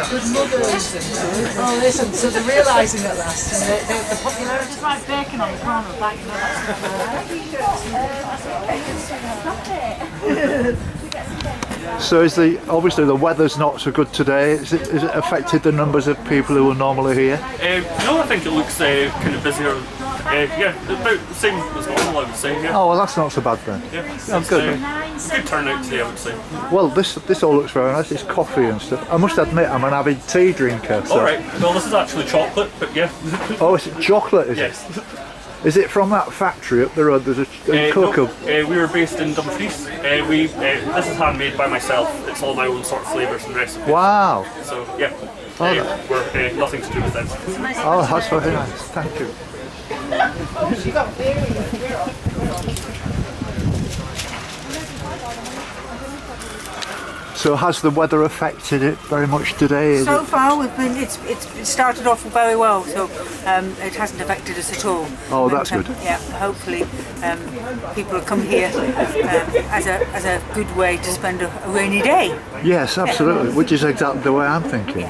good mothers. Oh, listen, so they're realising at last, and the popularity. It's like bacon on the corner of that, So is obviously the weather's not so good today. Is it affected the numbers of people who are normally here? No, I think it looks kind of busier. Yeah, about the same as normal, I would say. Yeah. Oh, well, that's not so bad then. Yeah, Oh, good. Good turnout today, I would say. Well, this all looks very nice. It's coffee and stuff. I must admit, I'm an avid tea drinker. So. All right. Well, this is actually chocolate, but yeah. Oh, is it chocolate? Is yes. it? Is it from that factory up the road? There's a cocoa. No, we were based in Dumfries. This is handmade by myself. It's all my own sort of flavours and recipes. Wow. So yeah, we're nothing to do with them. Oh, that's very nice. Thank you. So has the weather affected it very much today? So far, it's started off very well, so it hasn't affected us at all. Oh, that's good. Yeah, hopefully people will come here as a good way to spend a rainy day. Yes, absolutely, which is exactly the way I'm thinking.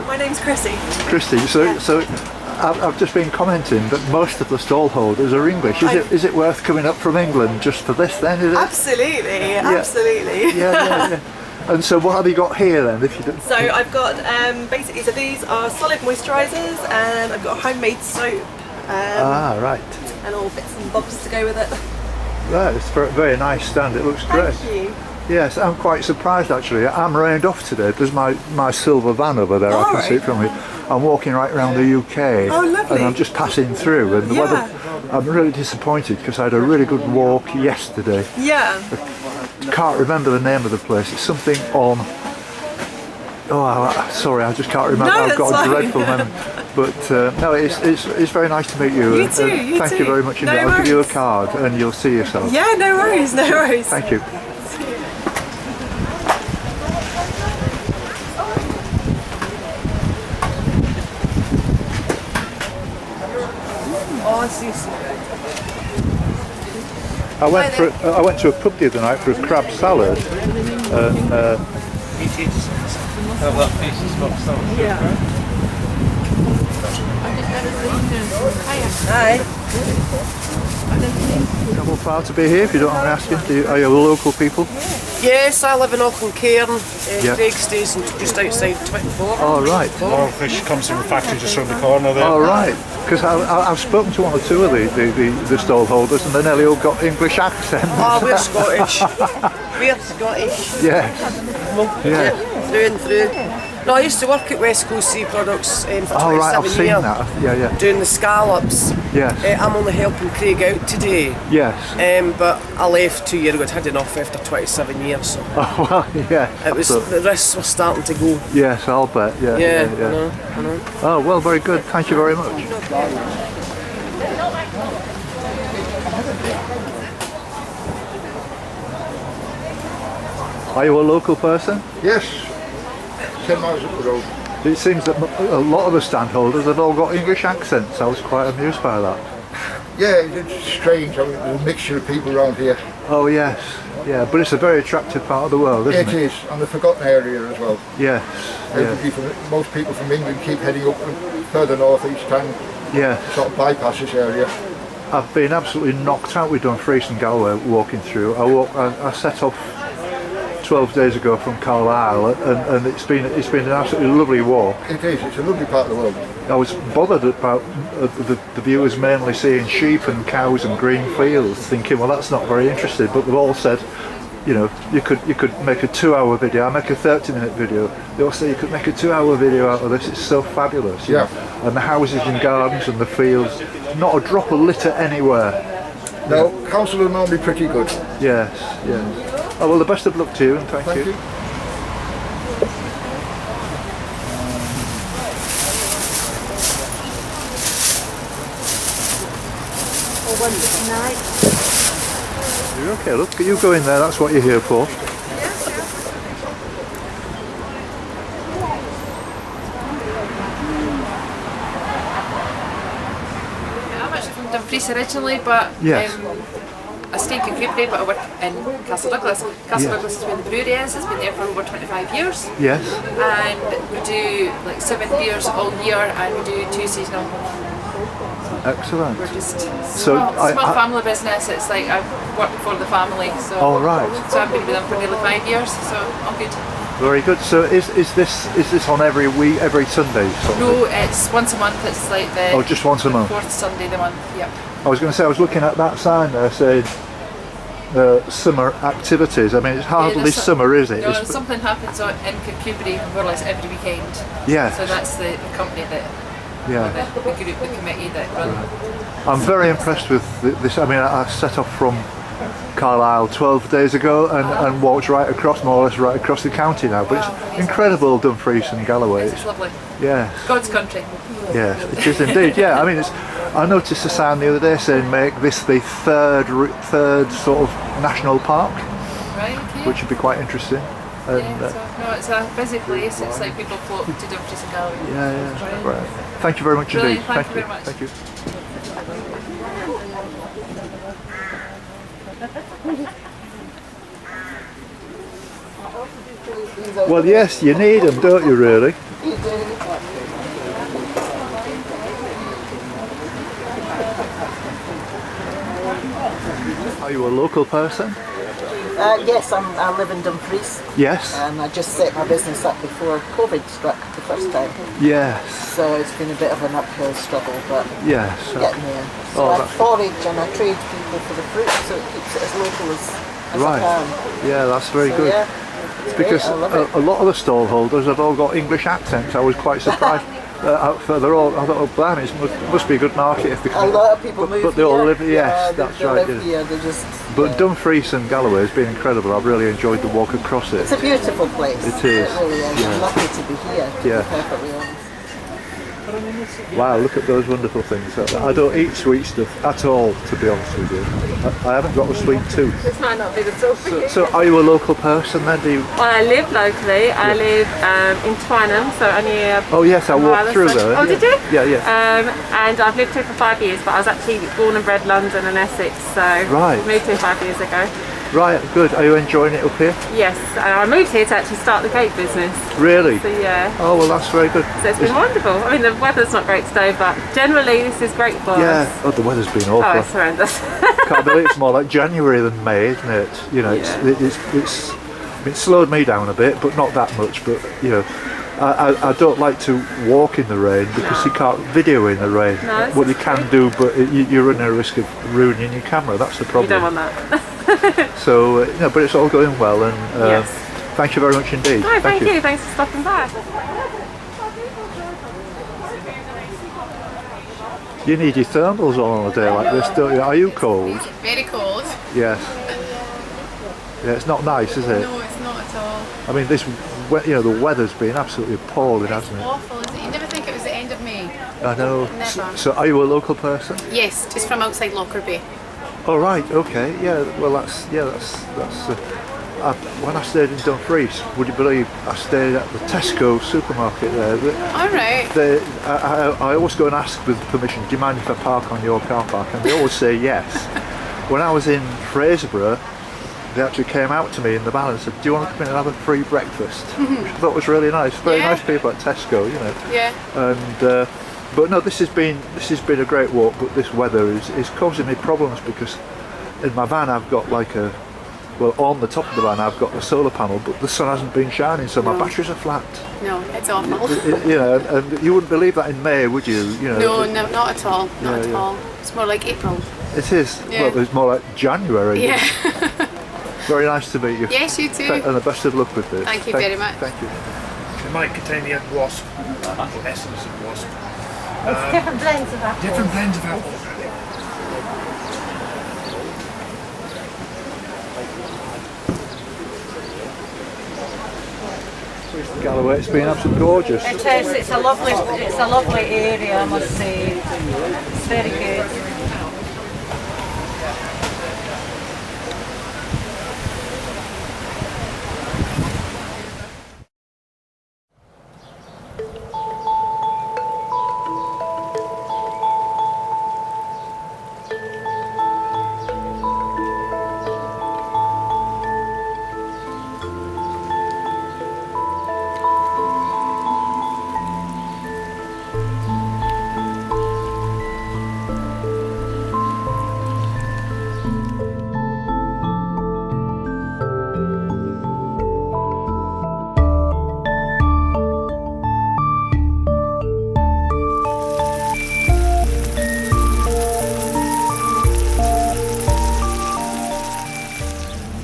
My name's Chrissy. Christy, so I've just been commenting that most of the stallholders are English. Is it worth coming up from England just for this then? Is it? Absolutely, absolutely. Yeah. And so what have you got here then? If you don't... So I've got basically, so these are solid moisturisers, and I've got homemade soap. Right. And all bits and bobs to go with it. Right, it's a very nice stand. It looks great. Thank you. Yes, I'm quite surprised actually. I'm rained off today. There's my silver van over there. I can see it from here. I'm walking right around the UK. Oh, lovely. And I'm just passing through, and the weather. I'm really disappointed because I had a really good walk yesterday. Yeah. I can't remember the name of the place. It's something on. Oh, sorry, I just can't remember. No, I've got that's a dreadful memory. But no, it's very nice to meet you. You too. Thank you very much. No I'll worries. give you a card, and you'll see yourself. Yeah, no worries, no worries. Thank you. I went to a pub the other night for a crab salad. Hi. Travel far to be here, if you don't mind me asking. Are you local people? Yes, I live in Auckland-Cairn. Yeah. Craig stays just outside 24. Oh, right. All fish comes from a factory just around the corner there. Oh, right. Because I've spoken to one or two of the stall holders, and they nearly all got English accents. Oh, we're Scottish. We're Scottish. Yes. Yeah. Through and through. No, I used to work at West Coast Sea Products for 27 Oh, right, I've years. seen that. Yeah. Doing the scallops. Yes. I'm only helping Craig out today. Yes. But I left 2 years ago. I'd had enough after 27 years. So Oh, well, yeah. it was, the risks were starting to go. Yes, I'll bet. Yeah. I know. Oh, well, very good. Thank you very much. Are you a local person? Yes, 10 miles up the road. It seems that a lot of the stand holders have all got English accents. I was quite amused by that. Yeah, it's strange. I mean, there's a mixture of people around here. Oh, yes. Yeah, but it's a very attractive part of the world, isn't it? It is, and the forgotten area as well. Yes. Most people from England keep heading up further north each time. Yeah. Sort of bypass this area. I've been absolutely knocked out with Dumfries and Galway walking through. I set off 12 days ago from Carlisle, and it's been an absolutely lovely walk. It is. It's a lovely part of the world. I was bothered about the viewers mainly seeing sheep and cows and green fields, thinking, well, that's not very interesting. But they've all said, you know, you could make a 2-hour video. I make a 30-minute video. They all say you could make a 2-hour video out of this. It's so fabulous. You know? And the houses and gardens and the fields, not a drop of litter anywhere. No, council are normally pretty good. Yes. Oh, well, the best of luck to you, and thank you. You're okay, look, you go in there, that's what you're here for. I'm actually from Dumfries originally, but I stay in Creetown, but I work in Castle Douglas. Castle Douglas is where the brewery is. It's been there for over 25 years. Yes. And we do like 7 beers all year, and we do 2 seasonal. Excellent. We're just So small family business. It's like I work for the family. So. Oh right. So I've been with them for nearly 5 years. So I'm good. Very good. So is this on every week, every Sunday? No, it's once a month. It's like the just once a month. 4th Sunday of the month. Yep. I was going to say, I was looking at that sign there saying summer activities. I mean, it's hardly summer, is it? No, something happens in Kirkcudbright more or less every weekend. Yeah. So that's the company that, the group, the committee that run. I'm very impressed with this. I mean, I set off from Carlisle 12 days ago and walked right across, more or less right across the county now. But it's incredible, Dumfries and Galloway. It's lovely. Yeah. God's country. Yes, it is indeed. Yeah, I mean, I noticed a sign the other day saying make this the third sort of national park, right? Okay. Which would be quite interesting. And, no, it's a busy place. It's like people flock to Dumfries and Galloway. Yeah. Right. Thank you very much indeed. Thank you very much. Thank you. Well, yes, you need them, don't you, really? Are you a local person? Yes, I live in Dumfries. Yes. And I just set my business up before COVID struck the first time. Yes. So it's been a bit of an uphill struggle, but yes, getting there. So I forage and I trade people for the fruit, so it keeps it as local as I can. Yeah, that's very good. Yeah, because a lot of the stall holders have all got English accents. I was quite surprised. They're all. I thought, oh, blimey, it must be a good market if they. A lot of people move but they all live. Yes, that's they right. Live here, they just. But Dumfries and Galloway has been incredible. I've really enjoyed the walk across it. It's a beautiful place. It is. It really is. I'm lucky to be here. To Yeah. be perfectly honest. Wow, look at those wonderful things. I don't eat sweet stuff at all, to be honest with you. I haven't got a sweet tooth. This might not be the talk for you. So are you a local person then? Do you? Well, I live locally. I live in Twynham, so only Oh yes, I walked through there. Oh, did you? Yeah, yeah. And I've lived here for 5 years, but I was actually born and bred London and Essex, so moved here 5 years ago. Right, good. Are you enjoying it up here? Yes, and I moved here to actually start the gate business. Really? So yeah. Oh well, that's very good. So it's been wonderful. I mean, the weather's not great today, but generally this is great for us. Yeah. Oh, the weather's been awful. Oh, it's horrendous. Can't believe it's more like January than May, isn't it? You know, it's slowed me down a bit, but not that much. But you know, I don't like to walk in the rain because you can't video in the rain. No, well, you can do, but you're running a risk of ruining your camera. That's the problem. You don't want that. So, no, but it's all going well, and yes. Thank you very much indeed. No, thank you. Thanks for stopping by. You need your thermals on a day like this, don't you? Are you cold? Very cold. Yes. Yeah, it's not nice, is it? No, it's not at all. I mean, the weather's been absolutely appalling, hasn't it? It's awful, isn't it? You never think it was the end of May. I know. Never. So are you a local person? Yes, just from outside Lockerbie. Oh right, okay, yeah. Well, that's when I stayed in Dumfries, would you believe I stayed at the Tesco supermarket there? All right. I always go and ask with permission. Do you mind if I park on your car park? And they always say yes. When I was in Fraserburgh, they actually came out to me in the van and said, "Do you want to come in and have a free breakfast?" Which I thought was really nice. Very nice people at Tesco, you know. Yeah. And. But no, this has been a great walk. But this weather is causing me problems because in my van I've got on the top of the van I've got a solar panel, but the sun hasn't been shining, so my batteries are flat. No, it's awful. You know, and you wouldn't believe that in May, would you? You know. No, not at all. Not at all. It's more like April. It is. Yeah. Well, it's more like January. Yeah. Very nice to meet you. Yes, you too. And the best of luck with this. Thank you very much. Thank you. It might contain the wasp, or essence of wasp. It's different blends of apples. Different blends of apples. Galloway, it's been absolutely gorgeous. It is. It's a lovely area, I must say. It's very good.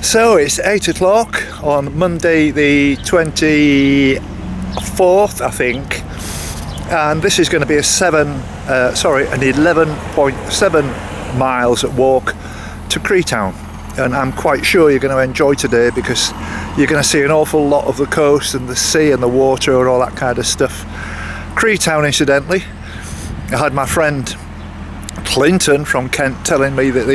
So it's 8 o'clock on Monday the 24th, I think, and this is going to be an 11.7 miles walk to Creetown, and I'm quite sure you're going to enjoy today because you're going to see an awful lot of the coast and the sea and the water and all that kind of stuff. Creetown, incidentally, I had my friend Clinton from Kent telling me that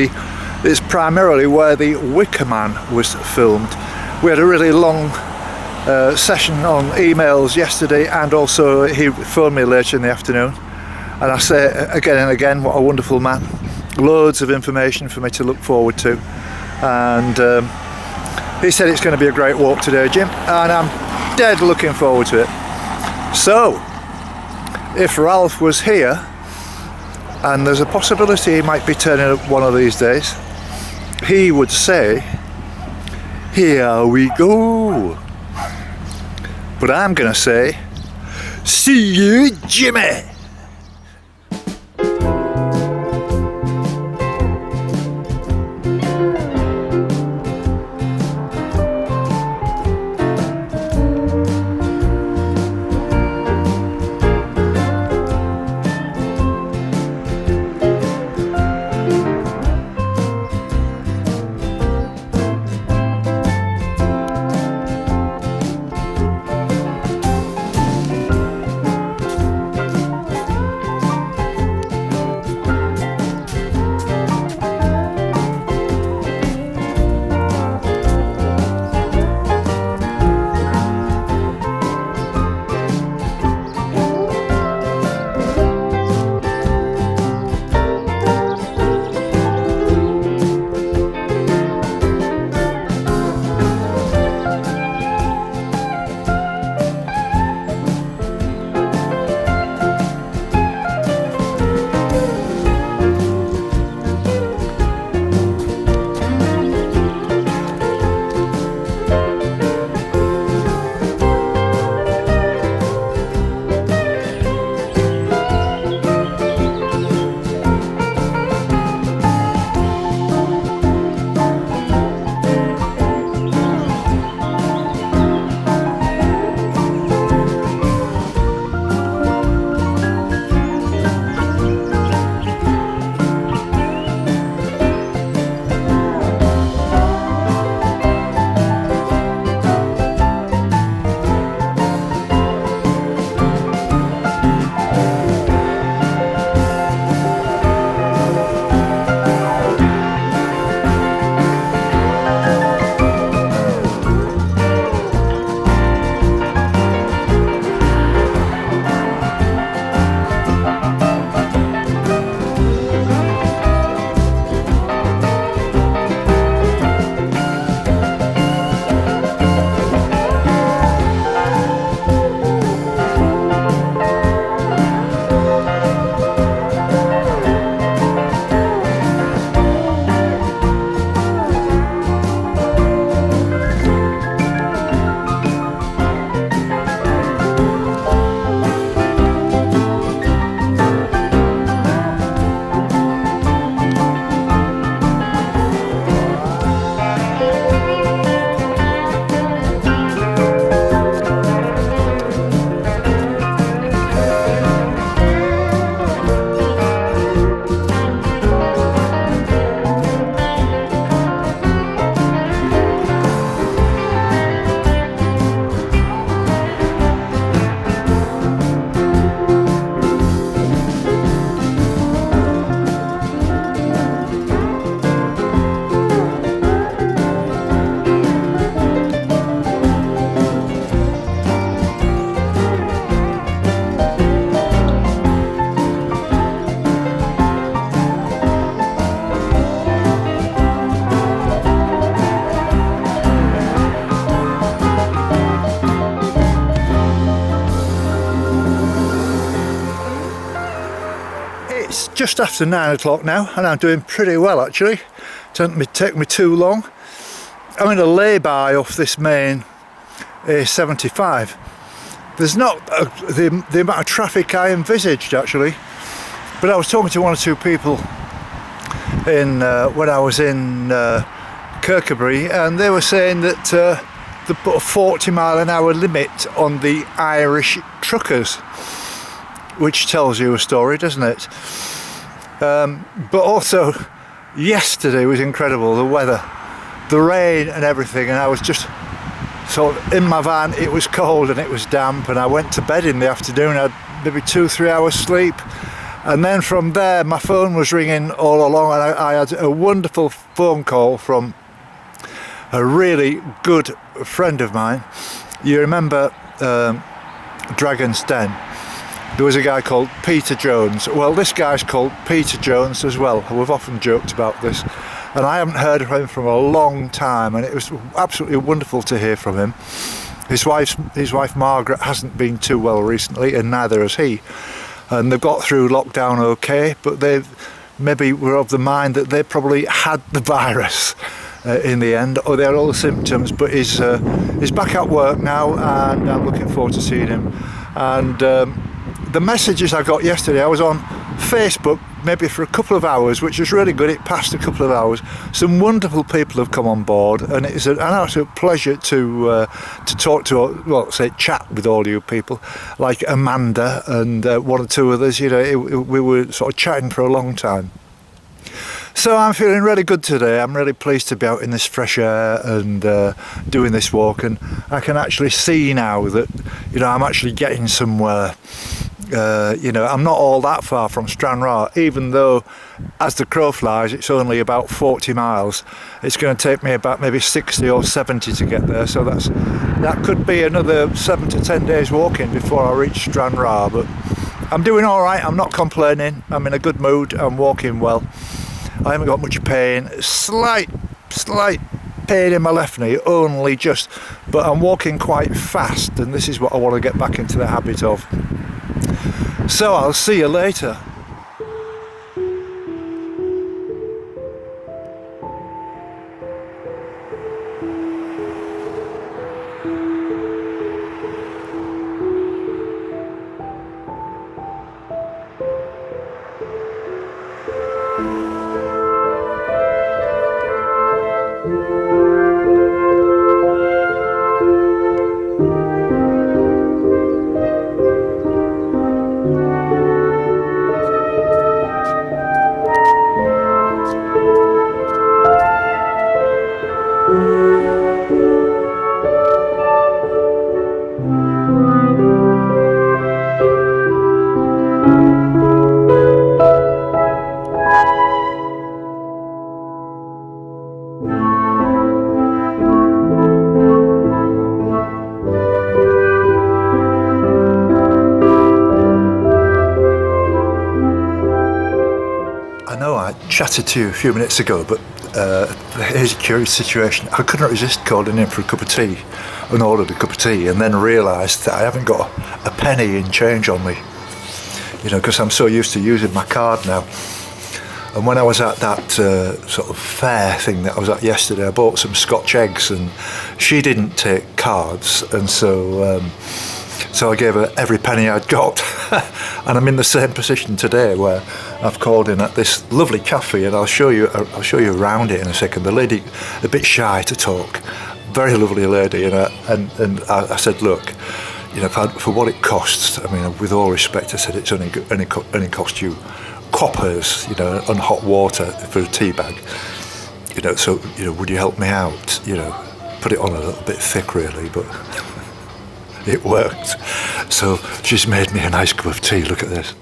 it's primarily where the Wicker Man was filmed. We had a really long session on emails yesterday, and also he phoned me later in the afternoon, and I say again and again what a wonderful man. Loads of information for me to look forward to, and he said it's going to be a great walk today, Jim, and I'm dead looking forward to it. So if Ralph was here, and there's a possibility he might be turning up one of these days, he would say, here we go. But I'm gonna say, see you, Jimmy. Just after 9 o'clock now, and I'm doing pretty well actually. Doesn't take me too long. I'm in a lay-by off this main A75. There's not the amount of traffic I envisaged actually, but I was talking to one or two people in when I was in Kirkcudbright, and they were saying that they put a 40-mile-an-hour limit on the Irish truckers, which tells you a story, doesn't it? But also, yesterday was incredible, the weather, the rain and everything, and I was just sort of in my van. It was cold and it was damp, and I went to bed in the afternoon. I had maybe 2-3 hours sleep, and then from there my phone was ringing all along, and I had a wonderful phone call from a really good friend of mine. You remember Dragon's Den? There was a guy called Peter Jones. Well, this guy's called Peter Jones as well. We've often joked about this, and I haven't heard from him for a long time, and it was absolutely wonderful to hear from him. His wife Margaret hasn't been too well recently, and neither has he, and they've got through lockdown okay, but they maybe were of the mind that they probably had the virus in the end, or they had all the symptoms. But he's back at work now, and I'm looking forward to seeing him. And the messages I got yesterday, I was on Facebook maybe for a couple of hours, which was really good. It passed a couple of hours. Some wonderful people have come on board, and it's an absolute pleasure to talk to, well, say chat with all you people, like Amanda and one or two others. You know, we were sort of chatting for a long time. So I'm feeling really good today. I'm really pleased to be out in this fresh air and doing this walk, and I can actually see now that, you know, I'm actually getting somewhere. You know, I'm not all that far from Stranraer, even though as the crow flies it's only about 40 miles. It's going to take me about maybe 60 or 70 to get there, so that could be another 7 to 10 days walking before I reach Stranraer. But I'm doing all right. I'm not complaining. I'm in a good mood. I'm walking well. I haven't got much pain. Slight pain in my left knee, only just, but I'm walking quite fast, and this is what I want to get back into the habit of. So I'll see you later. Chatted to you a few minutes ago, but here's a curious situation. I couldn't resist calling in for a cup of tea and ordered a cup of tea, and then realised that I haven't got a penny in change on me, you know, because I'm so used to using my card now. And when I was at that sort of fair thing that I was at yesterday, I bought some Scotch eggs, and she didn't take cards, and so I gave her every penny I'd got. And I'm in the same position today, where I've called in at this lovely cafe, and I'll show you around it in a second. The lady, a bit shy to talk, very lovely lady, and I said, look, you know, for what it costs, I mean, with all respect, I said it's only cost you coppers, you know, and hot water for a tea bag, you know. So, you know, would you help me out? You know, put it on a little bit thick, really, but it worked. So she's made me a nice cup of tea. Look at this.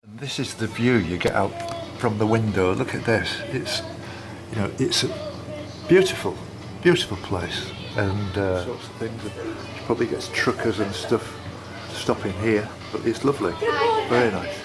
And this is the view you get out from the window. Look at this. It's, you know, it's a beautiful, beautiful place, and sorts of things. She probably gets truckers and stuff stopping here, but it's lovely. Very nice.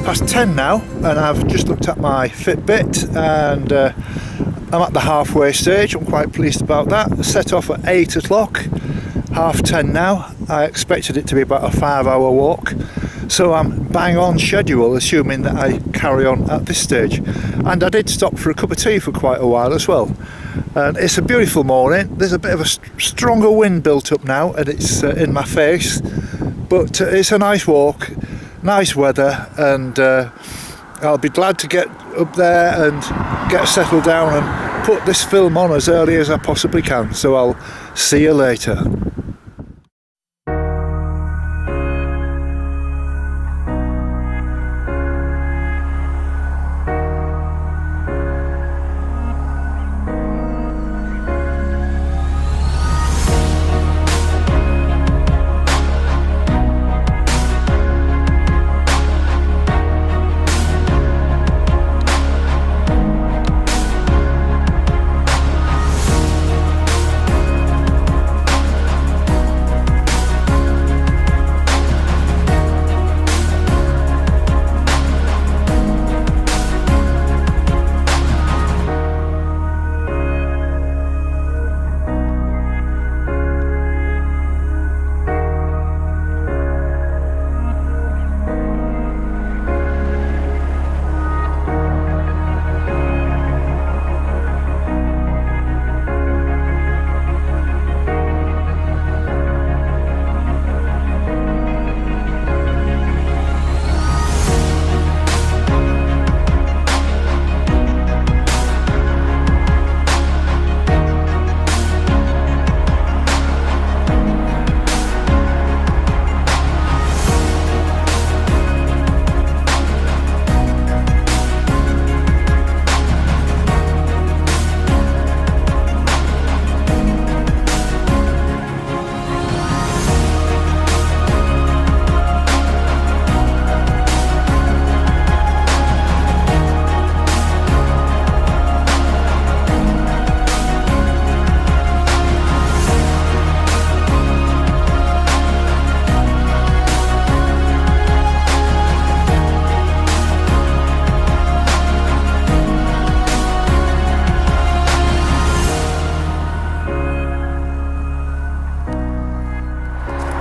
10:30 now, and I've just looked at my Fitbit, and I'm at the halfway stage. I'm quite pleased about that. Set off at 8 o'clock, 10:30 now. I expected it to be about a 5-hour walk, so I'm bang on schedule, assuming that I carry on at this stage. And I did stop for a cup of tea for quite a while as well. And it's a beautiful morning. There's a bit of a stronger wind built up now, and it's in my face, but it's a nice walk, nice weather, and I'll be glad to get up there and get settled down and put this film on as early as I possibly can. So I'll see you later.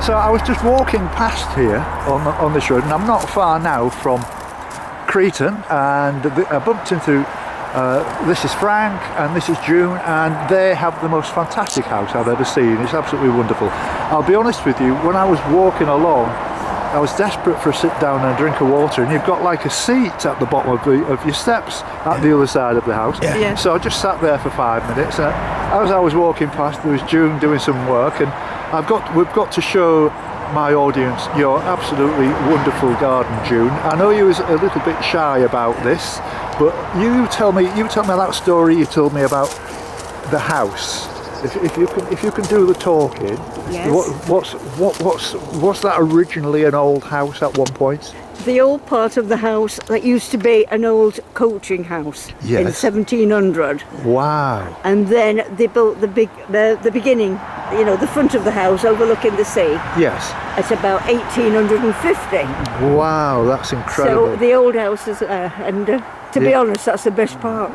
So I was just walking past here on this road, and I'm not far now from Creetown, and I bumped into this is Frank and this is June, and they have the most fantastic house I've ever seen. It's absolutely wonderful. I'll be honest with you, when I was walking along, I was desperate for a sit down and a drink of water, and you've got like a seat at the bottom of your steps at the other side of the house. Yeah. So I just sat there for 5 minutes. As I was walking past, there was June doing some work, and we've got to show my audience your absolutely wonderful garden, June. I know you was a little bit shy about this, but you tell me that story you told me about the house. If you can do the talking, yes. Was that originally an old house at one point? The old part of the house that used to be an old coaching house in 1700. Wow! And then they built the beginning, the front of the house overlooking the sea. Yes. It's about 1850. Wow, that's incredible. So the old house is, to be honest, that's the best part.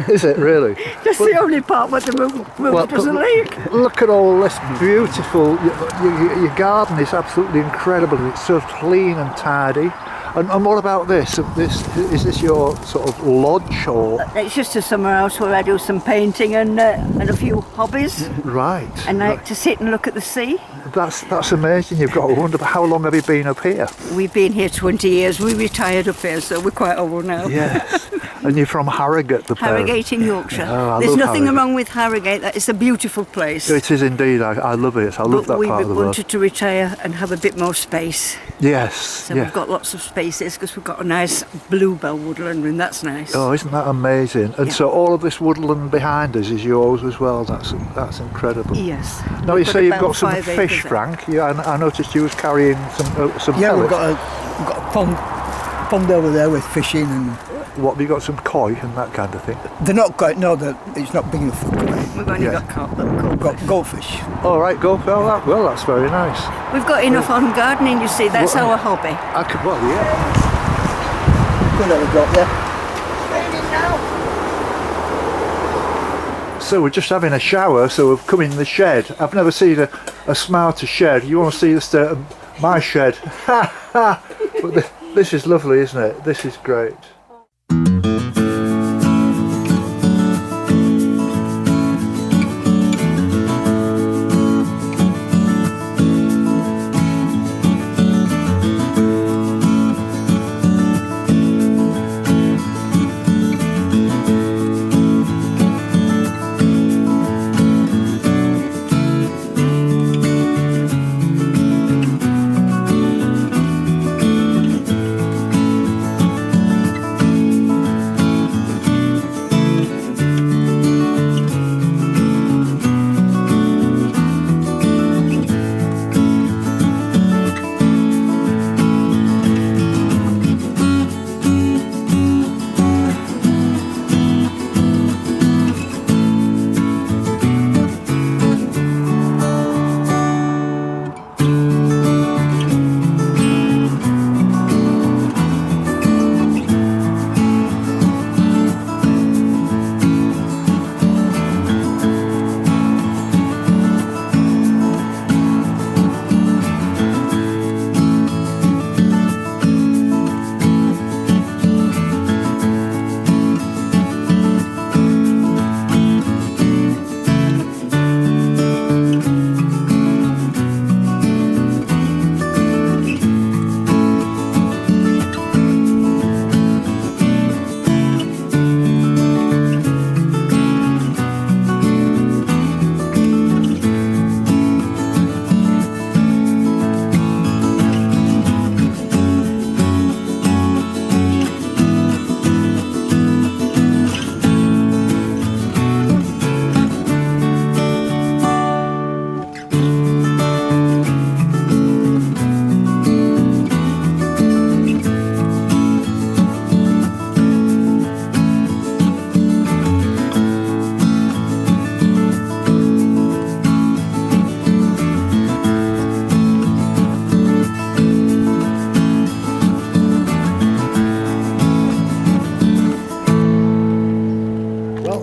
Is it really? That's the only part where the moon doesn't leak. Look at all this beautiful. Your garden is absolutely incredible. It's so clean and tidy. And what about this? Is this your sort of lodge, or? It's just a summer house where I do some painting and a few hobbies. Right. And I like to sit and look at the sea. That's amazing. You've got a wonderful. How long have you been up here? We've been here 20 years. We retired up here, so we're quite old now. Yes. And you're from Harrogate, the parent. Harrogate in Yorkshire. Oh, There's nothing Harrogate. wrong with Harrogate. That is a beautiful place. It is indeed. I love it. I love that part of the We world. wanted to retire and have a bit more space. Yes. So we've got lots of spaces because we've got a nice bluebell woodland, and that's nice. Oh, isn't that amazing? And so all of this woodland behind us is yours as well. That's incredible. Yes. Now you say you've got some 5 fish, acres Frank. Yeah, I noticed you was carrying some. Yeah, we've pellets. got a pond over there with fishing and. What, have you got some koi and that kind of thing? They're not quite. No, it's not big enough for koi. We've only got goldfish. All right, goldfish. Well, that's very nice. We've got enough on gardening. You see, that's our hobby. Well, yeah. coming on a drop there. So we're just having a shower, so we've come in the shed. I've never seen a smarter shed. You want to see my shed? Ha ha! But this is lovely, isn't it? This is great.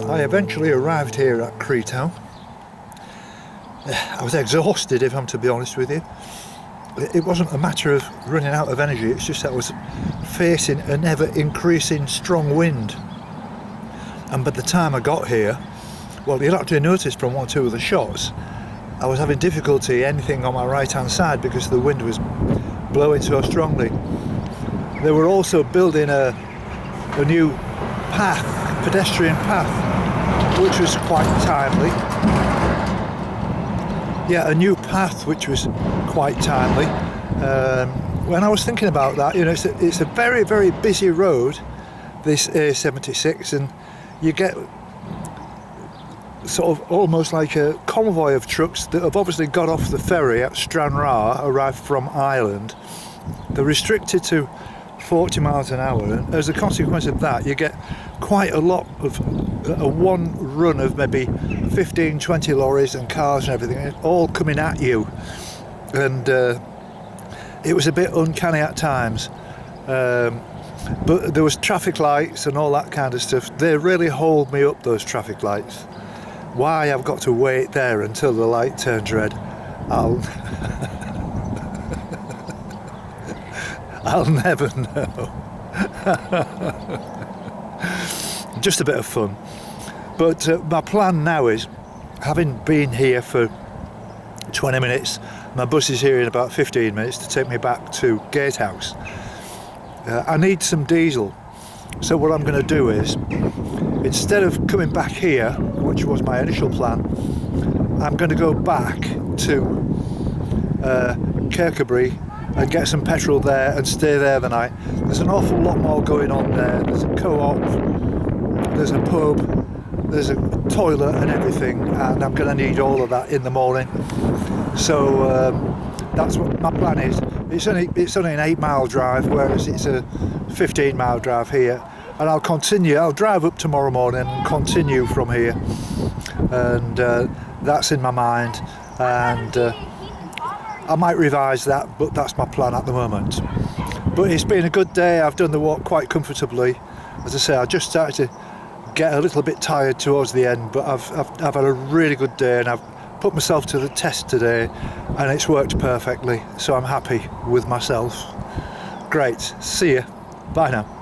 I eventually arrived here at Creetown. I was exhausted, if I'm to be honest with you. It wasn't a matter of running out of energy, it's just that I was facing an ever increasing strong wind. And by the time I got here, well, you'll actually notice from one or two of the shots, I was having difficulty anything on my right hand side because the wind was blowing so strongly. They were also building a new path, pedestrian path, which was quite timely. Yeah, a new path which was quite timely. When I was thinking about that, you know, it's a very, very busy road, this A76, and you get sort of almost like a convoy of trucks that have obviously got off the ferry at Stranraer, arrived from Ireland. They're restricted to 40 miles an hour, and as a consequence of that you get quite a lot of one run of maybe 15-20 lorries and cars and everything, all coming at you, and it was a bit uncanny at times, but there was traffic lights and all that kind of stuff. They really hold me up, those traffic lights. Why I've got to wait there until the light turns red, I'll never know. Just a bit of fun. But my plan now is, having been here for 20 minutes, my bus is here in about 15 minutes to take me back to Gatehouse. I need some diesel. So what I'm going to do is, instead of coming back here, which was my initial plan, I'm going to go back to Kirkcaldy and get some petrol there and stay there the night. There's an awful lot more going on there. There's a co-op, there's a pub, there's a toilet and everything, and I'm going to need all of that in the morning. So that's what my plan is. It's only an 8-mile drive, whereas it's a 15-mile drive here. And I'll drive up tomorrow morning and continue from here. And that's in my mind. And I might revise that, but that's my plan at the moment. But it's been a good day. I've done the walk quite comfortably. As I say, I just started to get a little bit tired towards the end, but I've had a really good day, and I've put myself to the test today, and it's worked perfectly. So I'm happy with myself. Great. See you. Bye now.